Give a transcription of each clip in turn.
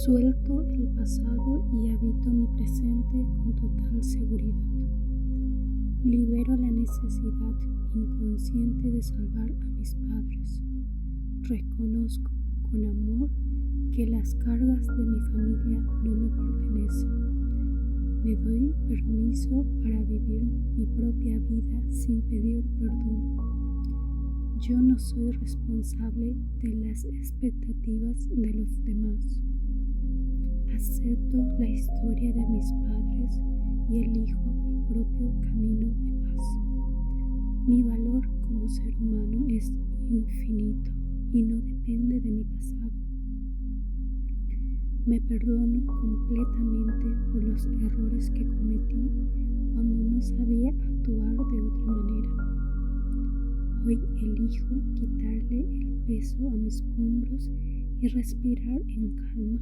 Suelto el pasado y habito mi presente con total seguridad. Libero la necesidad inconsciente de salvar a mis padres. Reconozco con amor que las cargas de mi familia no me pertenecen. Me doy permiso para vivir mi propia vida sin pedir perdón. Yo no soy responsable de las expectativas de los demás. Acepto la historia de mis padres y elijo mi propio camino de paz. Mi valor como ser humano es infinito y no depende de mi pasado. Me perdono completamente por los errores que cometí cuando no sabía actuar de otra manera. Hoy elijo quitarle el peso a mis hombros y respirar en calma.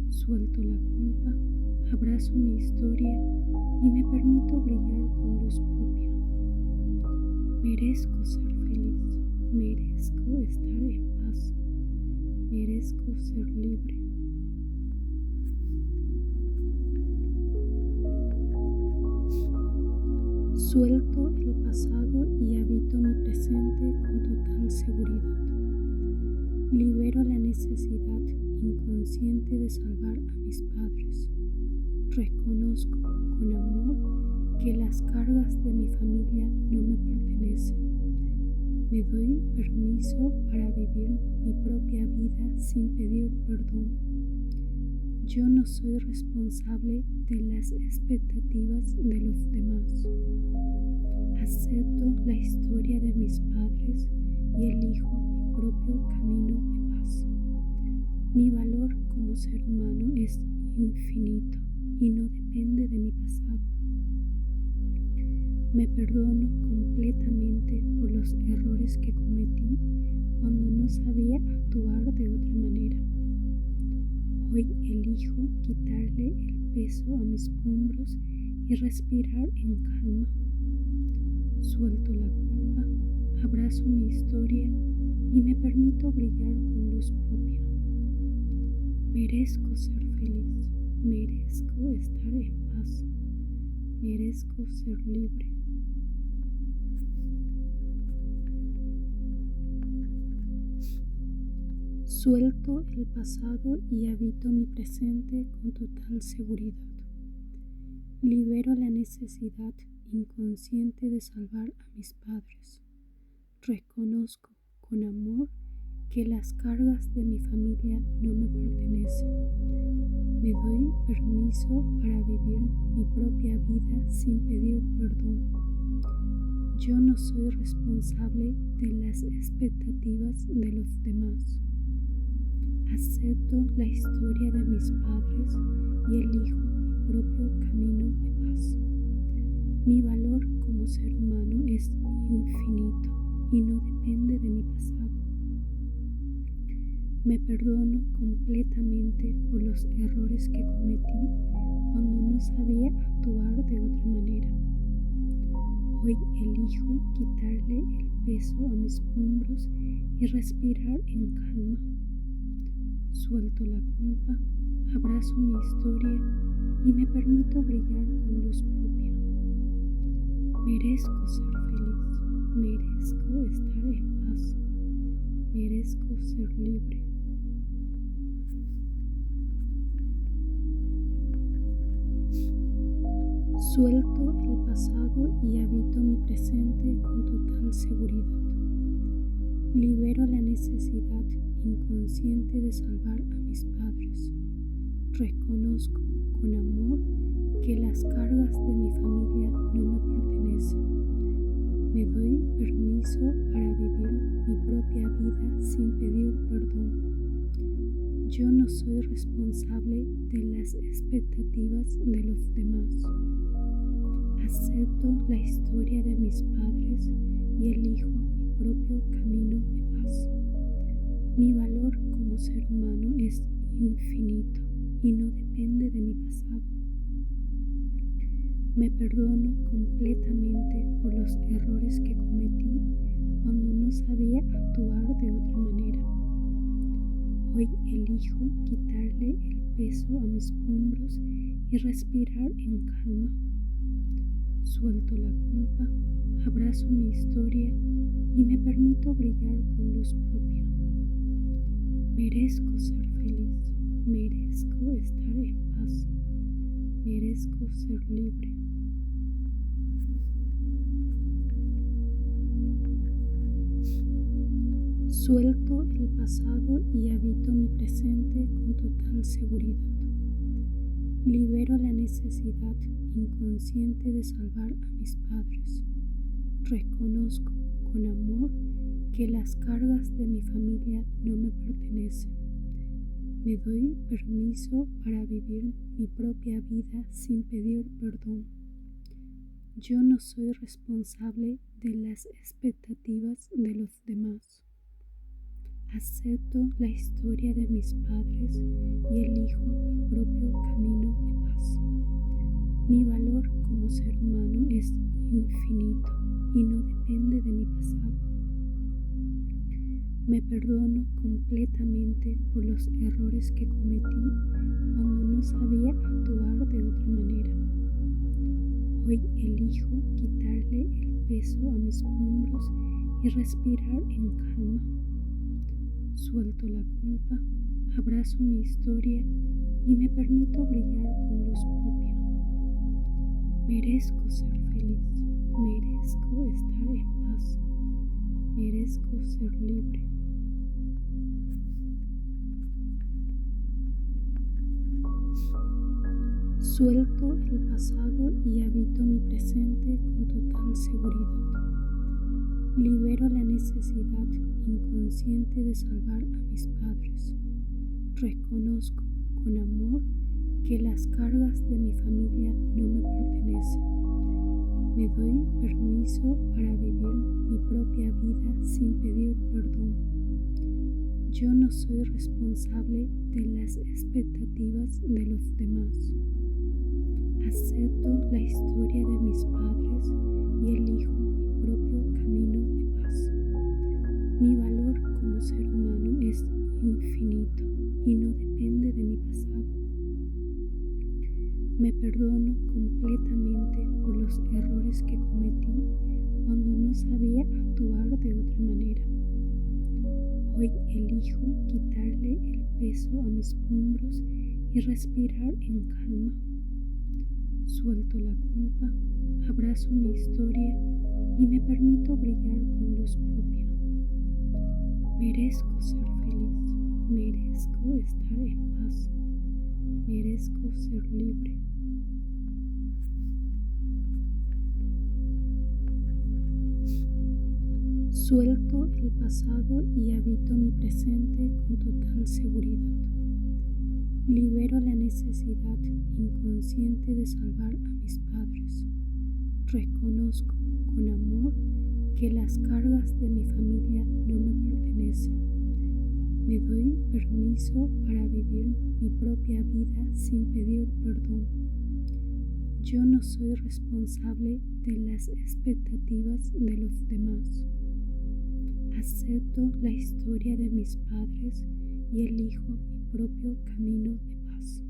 Suelto la culpa, abrazo mi historia y me permito brillar con luz propia. Merezco ser feliz, merezco estar en paz, merezco ser libre. Suelto el pasado y habito mi presente con total seguridad. Libero la necesidad inconsciente de salvar a mis padres. Reconozco con amor que las cargas de mi familia no me pertenecen. Me doy permiso para vivir mi propia vida sin pedir perdón. Yo no soy responsable de las expectativas de los demás. Acepto la historia de mis padres y elijo mi propio camino de paz. Mi valor como ser humano es infinito y no depende de mi pasado. Me perdono completamente por los errores que cometí cuando no sabía actuar de otra manera. Hoy elijo quitarle el peso a mis hombros y respirar en calma. Suelto la culpa, abrazo mi historia y me permito brillar con luz propia. Merezco ser feliz, merezco estar en paz, merezco ser libre. Suelto el pasado y habito mi presente con total seguridad. Libero la necesidad inconsciente de salvar a mis padres. Reconozco con amor que las cargas de mi familia no me pertenecen. Me doy permiso para vivir mi propia vida sin pedir perdón. Yo no soy responsable de las expectativas de los demás. Acepto la historia de mis padres y elijo mi propio camino de paz. Mi valor como ser humano es infinito y no depende de mi pasado. Me perdono completamente por los errores que cometí cuando no sabía actuar de otra manera. Hoy elijo quitarle el peso a mis hombros y respirar en calma. Suelto la culpa, abrazo mi historia y me permito brillar con luz propia. Merezco ser feliz, merezco estar en paz, merezco ser libre. Suelto el pasado y habito mi presente con total seguridad. Libero la necesidad inconsciente de salvar a mis padres. Reconozco con amor que las cargas de mi familia no me pertenecen. Me doy permiso para vivir mi propia vida sin pedir perdón. Yo no soy responsable de las expectativas de los demás. Acepto la historia de mis padres y elijo mi propio camino de paz. Mi valor como ser humano es infinito y no depende de mi pasado. Me perdono completamente por los errores que cometí cuando no sabía actuar de otra manera. Hoy elijo quitarle el peso a mis hombros y respirar en calma. Suelto la culpa, abrazo mi historia y me permito brillar con luz propia. Merezco ser feliz, merezco estar en paz, merezco ser libre. Suelto el pasado y habito mi presente con total seguridad. Libero la necesidad inconsciente de salvar a mis padres. Reconozco con amor que las cargas de mi familia no me pertenecen. Me doy permiso para vivir mi propia vida sin pedir perdón. Yo no soy responsable de las expectativas de los demás. Acepto la historia de mis padres y elijo mi propio camino de paz. Mi valor como ser humano es infinito y no depende de mi pasado. Me perdono completamente por los errores que cometí cuando no sabía actuar de otra manera. Hoy elijo quitarle el peso a mis hombros y respirar en calma. Suelto la culpa, abrazo mi historia y me permito brillar con luz propia. Merezco ser feliz, merezco estar en paz, merezco ser libre. Suelto el pasado y habito mi presente con total seguridad. Libero la necesidad inconsciente de salvar a mis padres. Reconozco con amor que las cargas de mi familia no me pertenecen. Me doy permiso para vivir mi propia vida sin pedir perdón. Yo no soy responsable de las expectativas de los demás. Acepto la historia de mis padres y elijo mi propio camino de paz. Mi valor como ser humano es infinito y no depende de mi pasado. Me perdono completamente por los errores que cometí cuando no sabía actuar de otra manera. Hoy elijo quitarle el peso a mis hombros y respirar en calma. Suelto la culpa, abrazo mi historia y me permito brillar con luz propia. Merezco ser feliz, merezco estar en paz, merezco ser libre. Suelto el pasado y habito mi presente con total seguridad. Libero la necesidad inconsciente de salvar a mis padres. Reconozco con amor que las cargas de mi familia no me pertenecen. Me doy permiso para vivir mi propia vida sin pedir perdón. Yo no soy responsable de las expectativas de los demás. Acepto la historia de mis padres y elijo mi propio camino de paz.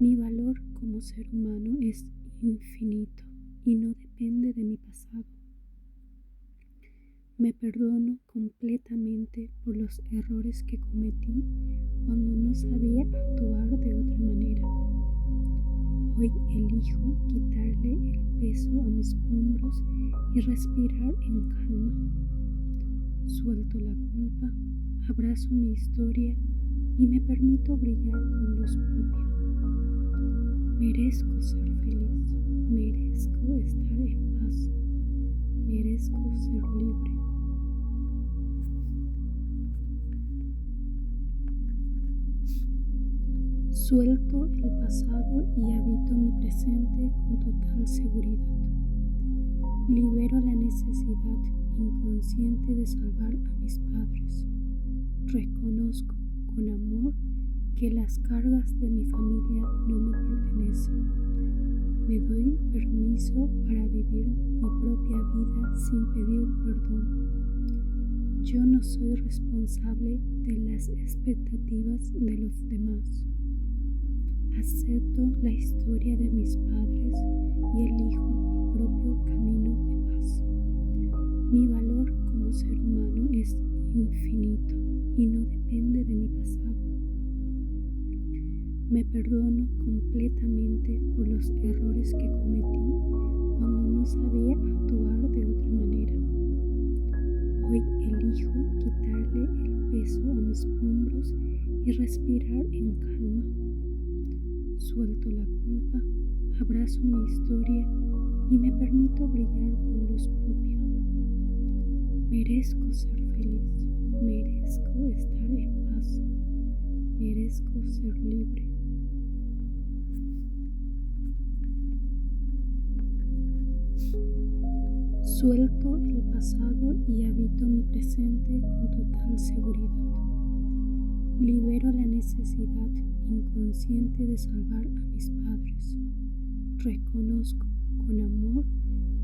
Mi valor como ser humano es infinito y no depende de mi pasado. Me perdono completamente por los errores que cometí cuando no sabía actuar de otra manera. Hoy elijo quitarle el peso a mis hombros y respirar en calma. Suelto la culpa, abrazo mi historia y me permito brillar con luz propia. Merezco ser feliz, merezco estar en paz, merezco ser libre. Suelto el pasado y habito mi presente con total seguridad. Libero la necesidad inconsciente de salvar a mis padres. Reconozco con amor que las cargas de mi familia no me pertenecen. Me doy permiso para vivir mi propia vida sin pedir perdón. Yo no soy responsable de las expectativas de los demás. Acepto la historia de mis padres y elijo mi propio camino de paz. Mi valor como ser humano es infinito y no depende de mi pasado. Me perdono completamente por los errores que cometí cuando no sabía actuar de otra manera. Hoy elijo quitarle el peso a mis hombros y respirar en calma. Suelto la culpa, abrazo mi historia y me permito brillar con luz propia. Merezco ser feliz, merezco estar en paz, merezco ser libre. Suelto el pasado y habito mi presente con total seguridad. Libero la necesidad inconsciente de salvar a mis padres. Reconozco con amor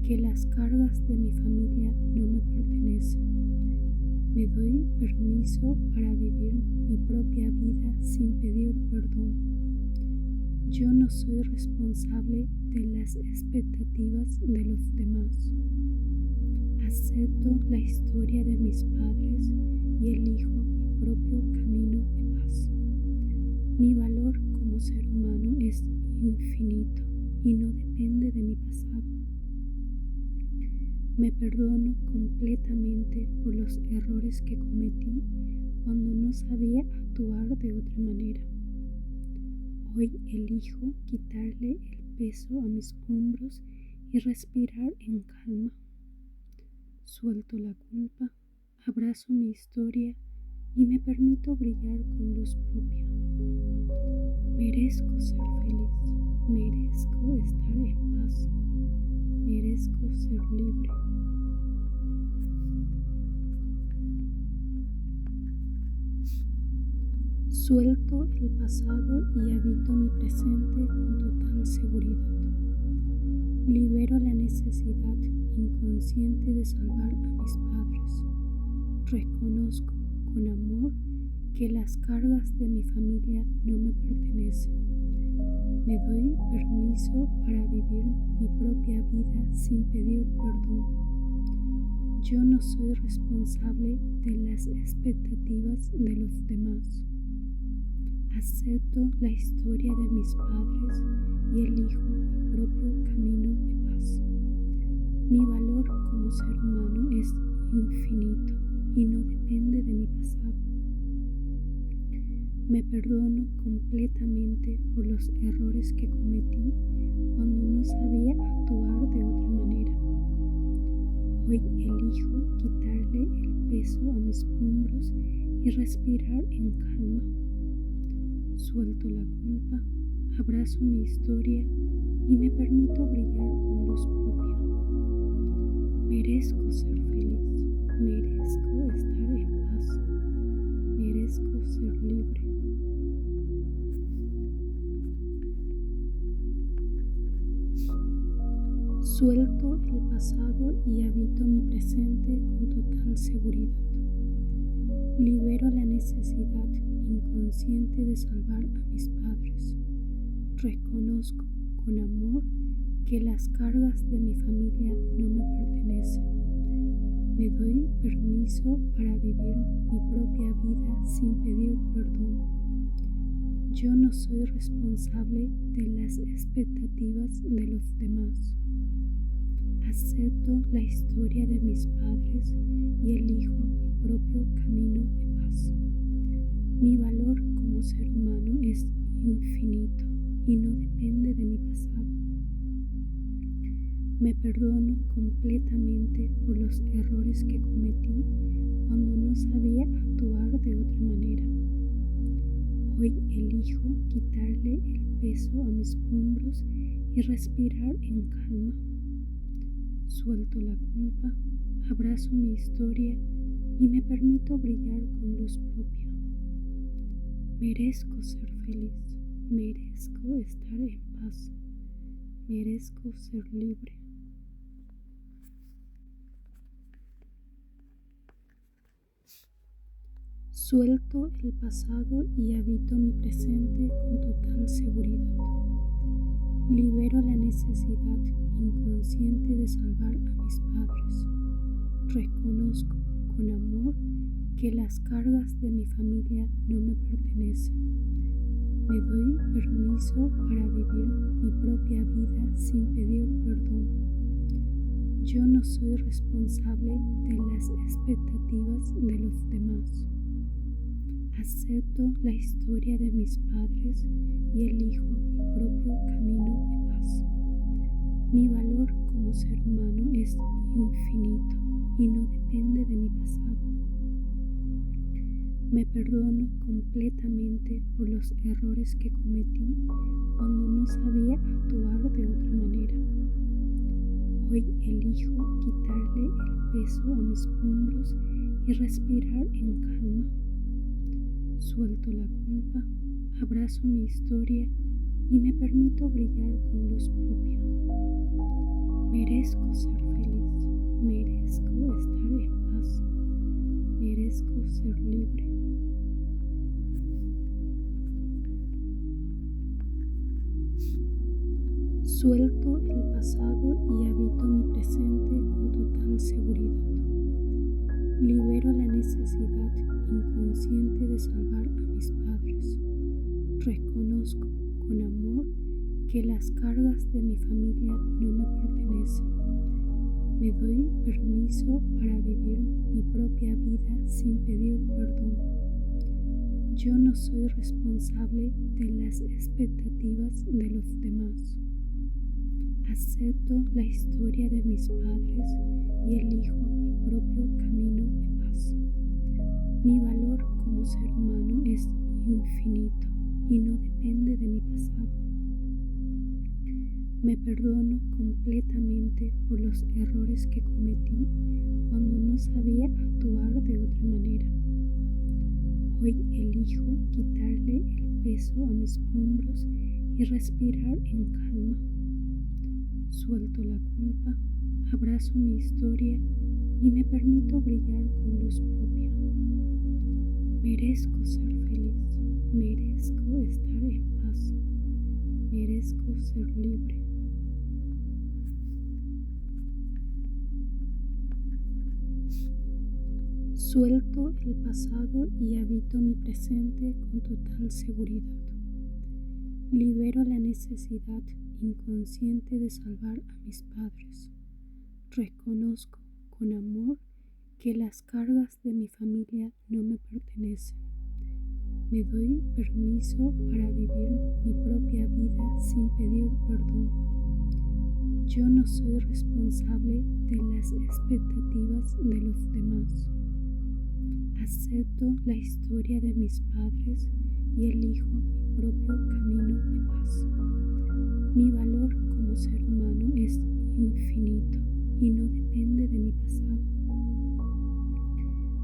que las cargas de mi familia no me pertenecen. Me doy permiso para vivir mi propia vida sin pedir perdón. Yo no soy responsable de las expectativas de los demás. Acepto la historia de mis padres y elijo mi propio camino de paz. Mi valor como ser humano es infinito y no depende de mi pasado. Me perdono completamente por los errores que cometí cuando no sabía actuar de otra manera. Hoy elijo quitarle el peso a mis hombros y respirar en calma. Suelto la culpa, abrazo mi historia y me permito brillar con luz propia. Merezco ser feliz, merezco estar en paz, merezco ser libre. Suelto el pasado y habito mi presente con total seguridad. Libero la necesidad inconsciente de salvar a mis padres. Reconozco con amor que las cargas de mi familia no me pertenecen. Me doy permiso para vivir mi propia vida sin pedir perdón. Yo no soy responsable de las expectativas de los demás. Acepto la historia de mis padres y elijo mi propio camino de paz. Mi valor como ser humano es infinito y no depende de mi pasado. Me perdono completamente por los errores que cometí cuando no sabía actuar de otra manera. Hoy elijo quitarle el peso a mis hombros y respirar en calma. Suelto la culpa, abrazo mi historia y me permito brillar con luz propia. Merezco ser feliz, merezco estar en paz, merezco ser libre. Suelto el pasado y habito mi presente con total seguridad. Libero la necesidad inconsciente de salvar a mis padres. Reconozco con amor que las cargas de mi familia no me pertenecen. Me doy permiso para vivir mi propia vida sin pedir perdón. Yo no soy responsable de las expectativas de los demás. Acepto la historia de mis padres y elijo mi propio camino de paz. Mi valor como ser humano es infinito y no depende de mi pasado. Me perdono completamente por los errores que cometí cuando no sabía actuar de otra manera. Hoy elijo quitarle el peso a mis hombros y respirar en calma. Suelto la culpa, abrazo mi historia y me permito brillar con luz propia. Merezco ser feliz, merezco estar en paz, merezco ser libre. Suelto el pasado y habito mi presente con total seguridad. Libero la necesidad inconsciente de salvar a mis padres. Reconozco con amor que las cargas de mi familia no me pertenecen. Me doy permiso para vivir mi propia vida sin pedir perdón. Yo no soy responsable de las expectativas de los demás. Acepto la historia de mis padres y elijo mi propio camino de paz. Mi valor como ser humano es infinito y no depende de mi pasado. Me perdono completamente por los errores que cometí cuando no sabía actuar de otra manera. Hoy elijo quitarle el peso a mis hombros y respirar en calma. Suelto la culpa, abrazo mi historia y me permito brillar con luz propia. Merezco ser feliz, merezco estar en paz, merezco ser libre. Suelto el pasado y habito mi presente con total seguridad. Libero la necesidad inconsciente de salvar a mis padres. Reconozco con amor que las cargas de mi familia no me pertenecen. Me doy permiso para vivir mi propia vida sin pedir perdón. Yo no soy responsable de las expectativas de los demás. Acepto la historia de mis padres y elijo mi propio camino de paz. Mi valor como ser humano es infinito y no depende de mi pasado. Me perdono completamente por los errores que cometí cuando no sabía actuar de otra manera. Hoy elijo quitarle el peso a mis hombros y respirar en calma. Suelto la culpa, abrazo mi historia y me permito brillar con luz propia. Merezco ser feliz, merezco estar en paz, merezco ser libre. Suelto el pasado y habito mi presente con total seguridad. Libero la necesidad inconsciente de salvar a mis padres. Reconozco con amor que las cargas de mi familia no me pertenecen. Me doy permiso para vivir mi propia vida sin pedir perdón. Yo no soy responsable de las expectativas de los demás. Acepto la historia de mis padres y elijo mi propio camino de paz. Mi valor como ser humano es infinito y no depende de mi pasado.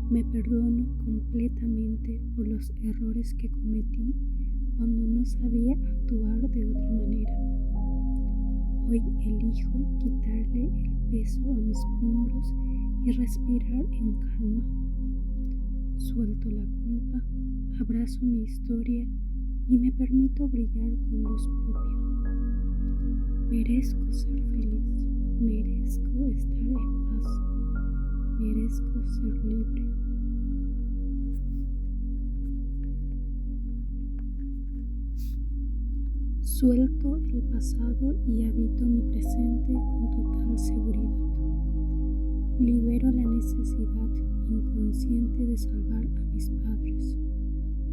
Me perdono completamente por los errores que cometí cuando no sabía actuar de otra manera. Hoy elijo quitarle el peso a mis hombros y respirar en calma. Suelto la culpa, abrazo mi historia y me permito brillar con luz propia. Merezco ser feliz, merezco estar en paz, merezco ser libre. Suelto el pasado y habito mi presente con total seguridad. Libero la necesidad inconsciente de salvar a mis padres.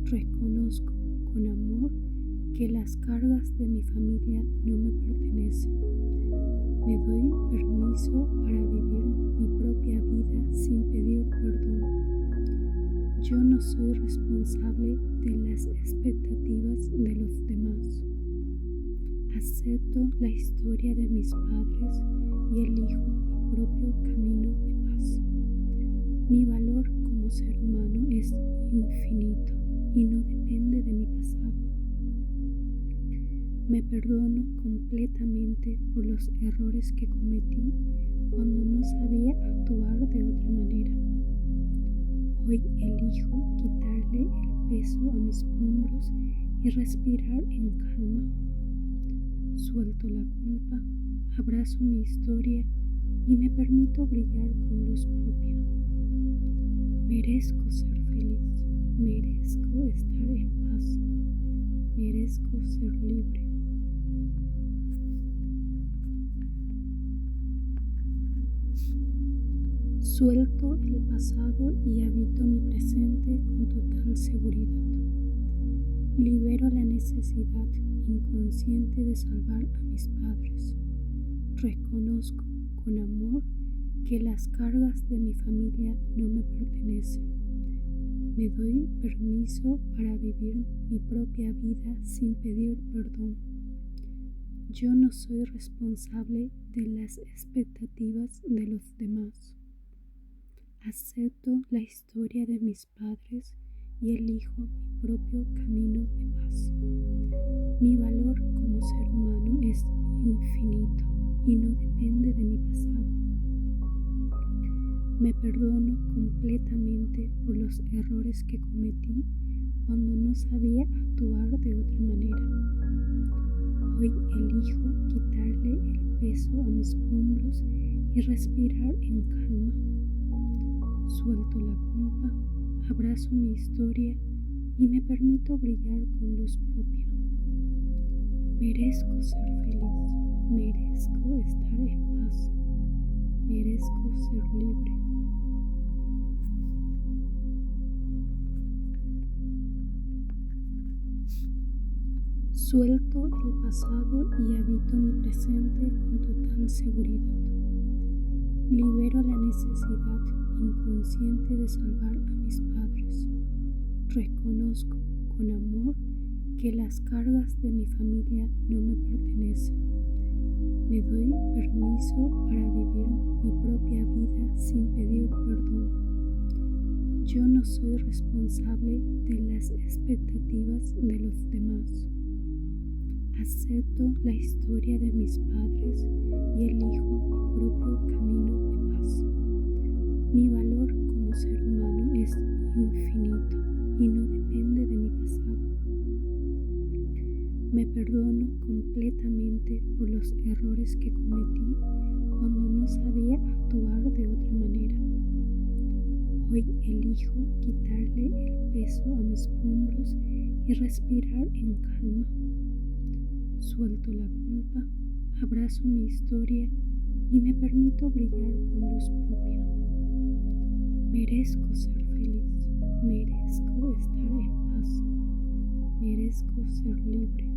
Reconozco con amor que las cargas de mi familia no me pertenecen. Me doy permiso para vivir mi propia vida sin pedir perdón. Yo no soy responsable de las expectativas de los demás. Acepto la historia de mis padres y elijo mi propio camino de paz. Mi valor como ser humano es infinito y no depende de mi pasado. Me perdono completamente por los errores que cometí cuando no sabía actuar de otra manera. Hoy elijo quitarle quitarle el peso a mis hombros y respirar en calma. Suelto la culpa, abrazo mi historia y me permito brillar con luz propia. Merezco ser feliz, merezco estar en paz, merezco ser libre. Suelto el pasado y habito mi presente con total seguridad. Libero la necesidad inconsciente de salvar a mis padres. Reconozco con amor que las cargas de mi familia no me pertenecen. Me doy permiso para vivir mi propia vida sin pedir perdón. Yo no soy responsable de las expectativas de los demás. Acepto la historia de mis padres y elijo mi propio camino de paz. Mi valor como ser humano es infinito y no depende de mi pasado. Me perdono completamente por los errores que cometí cuando no sabía actuar de otra manera. Hoy elijo quitarle el peso a mis hombros y respirar en calma. Suelto la culpa, abrazo mi historia y me permito brillar con luz propia. Merezco ser feliz, merezco estar en paz, merezco ser libre. Suelto el pasado y habito mi presente con total seguridad. Libero la necesidad inconsciente de salvar a mis padres. Reconozco con amor que las cargas de mi familia no me pertenecen. Me doy permiso para vivir mi propia vida sin pedir perdón. Yo no soy responsable de las expectativas de los demás. Acepto la historia de mis padres y elijo mi propio camino de paz. Mi valor como ser humano es infinito y no depende de mi pasado. Me perdono completamente por los errores que cometí cuando no sabía actuar de otra manera. Hoy elijo quitarle el peso a mis hombros y respirar en calma. Suelto la culpa, abrazo mi historia y me permito brillar con luz propia. Merezco ser feliz, merezco estar en paz, merezco ser libre.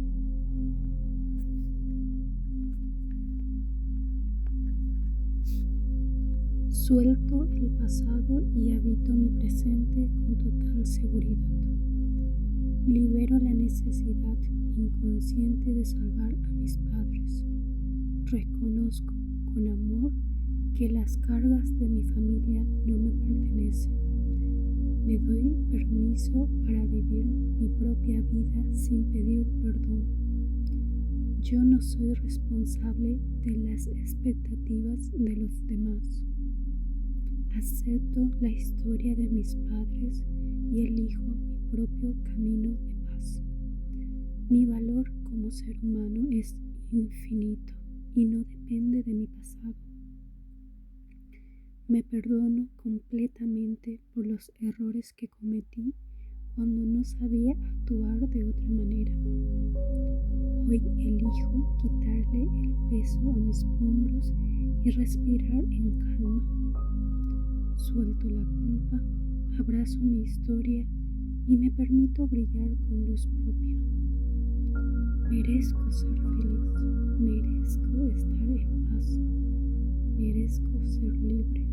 Suelto el pasado y habito mi presente con total seguridad. Libero la necesidad inconsciente de salvar a mis padres. Reconozco con amor que las cargas de mi familia no me pertenecen. Me doy permiso para vivir mi propia vida sin pedir perdón. Yo no soy responsable de las expectativas de los demás. Acepto la historia de mis padres y elijo mi propio camino de paz. Mi valor como ser humano es infinito y no depende de mi pasado. Me perdono completamente por los errores que cometí cuando no sabía actuar de otra manera. Hoy elijo quitarle el peso a mis hombros y respirar en calma. Suelto la culpa, abrazo mi historia y me permito brillar con luz propia. Merezco ser feliz, merezco estar en paz, merezco ser libre.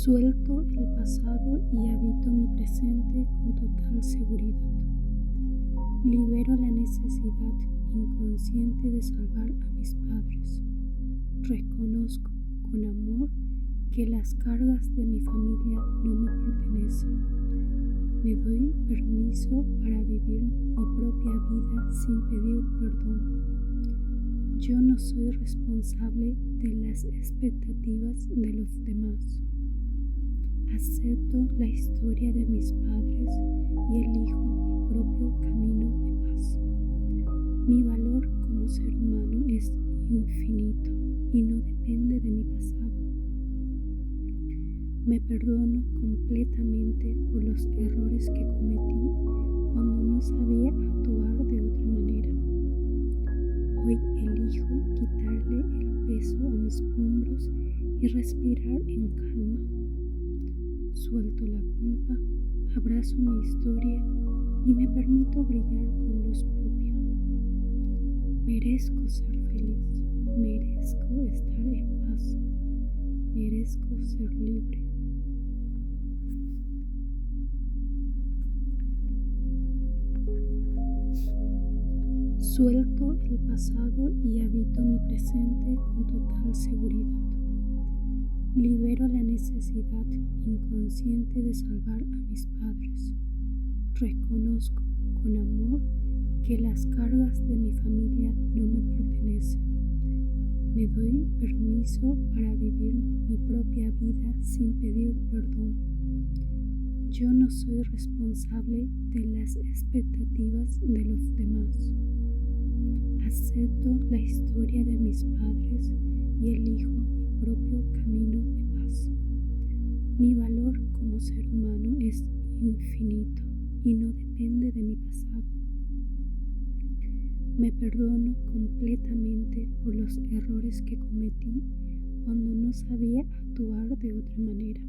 Suelto el pasado y habito mi presente con total seguridad. Libero la necesidad inconsciente de salvar a mis padres. Reconozco con amor que las cargas de mi familia no me pertenecen. Me doy permiso para vivir mi propia vida sin pedir perdón. Yo no soy responsable de las expectativas de los demás. Acepto la historia de mis padres y elijo mi propio camino de paz. Mi valor como ser humano es infinito y no depende de mi pasado. Me perdono completamente por los errores que cometí cuando no sabía actuar de otra manera. Hoy elijo quitarle el peso a mis hombros y respirar en calma. Suelto la culpa, abrazo mi historia y me permito brillar con luz propia. Merezco ser feliz, merezco estar en paz, merezco ser libre. Suelto el pasado y habito mi presente con total seguridad. Libero la necesidad inconsciente de salvar a mis padres. Reconozco con amor que las cargas de mi familia no me pertenecen. Me doy permiso para vivir mi propia vida sin pedir perdón. Yo no soy responsable de las expectativas de los demás. Acepto la historia de mis padres y elijo mi propio camino de paz. Mi valor como ser humano es infinito y no depende de mi pasado. Me perdono completamente por los errores que cometí cuando no sabía actuar de otra manera.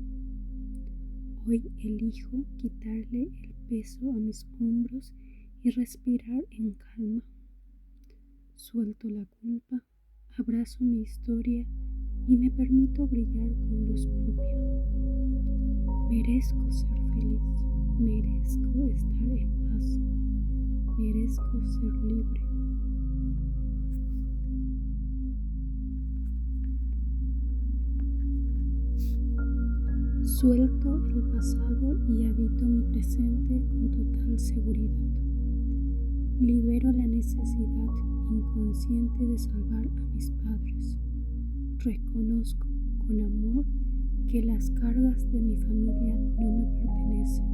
Hoy elijo quitarle el peso a mis hombros y respirar en calma. Suelto la culpa, abrazo mi historia y me permito brillar con luz propia. Merezco ser feliz, merezco estar en paz, merezco ser libre. Suelto el pasado y habito mi presente con total seguridad. Libero la necesidad inconsciente de salvar a mis padres. Reconozco con amor que las cargas de mi familia no me pertenecen.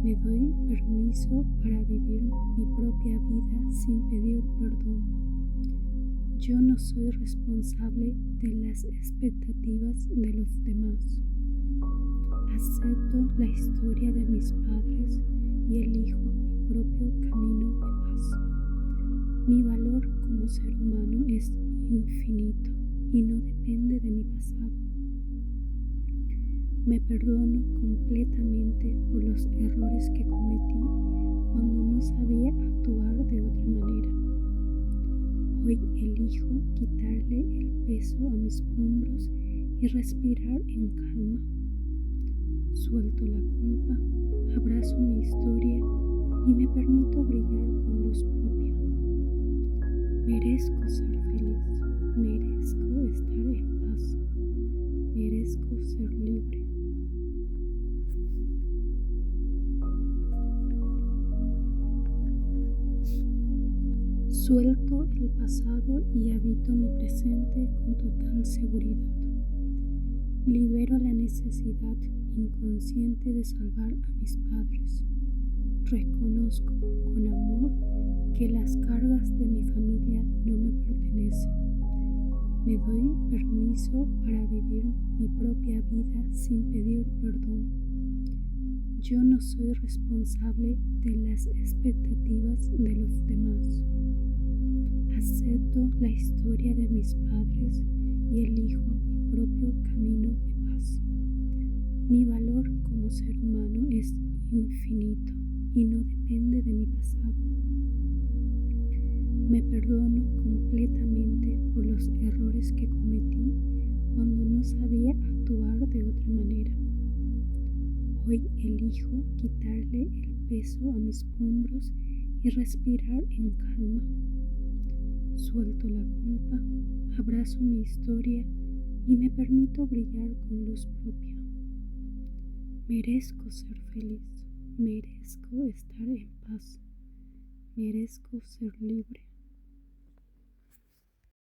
Me doy permiso para vivir mi propia vida sin pedir perdón. Yo no soy responsable de las expectativas de los demás. Acepto la historia de mis padres y elijo mi propio camino de paz. Mi valor como ser humano es infinito y no depende de mi pasado. Me perdono completamente por los errores que cometí cuando no sabía actuar de otra manera. Hoy elijo quitarle el peso a mis hombros y respirar en calma. Suelto la culpa, abrazo mi historia y me permito brillar con luz propia. Merezco ser feliz, merezco estar en paz, merezco ser libre. Suelto el pasado y habito mi presente con total seguridad. Libero la necesidad inconsciente de salvar a mis padres. Reconozco con amor que las cargas de mi familia no me pertenecen. Me doy permiso para vivir mi propia vida sin pedir perdón. Yo no soy responsable de las expectativas de los demás. Acepto la historia de mis padres y elijo mi propio camino de paz. Mi valor como ser humano es infinito y no depende de mi pasado. Me perdono completamente por los errores que cometí cuando no sabía actuar de otra manera. Hoy elijo quitarle el peso a mis hombros y respirar en calma. Suelto la culpa, abrazo mi historia y me permito brillar con luz propia. Merezco ser feliz, merezco estar en paz, merezco ser libre.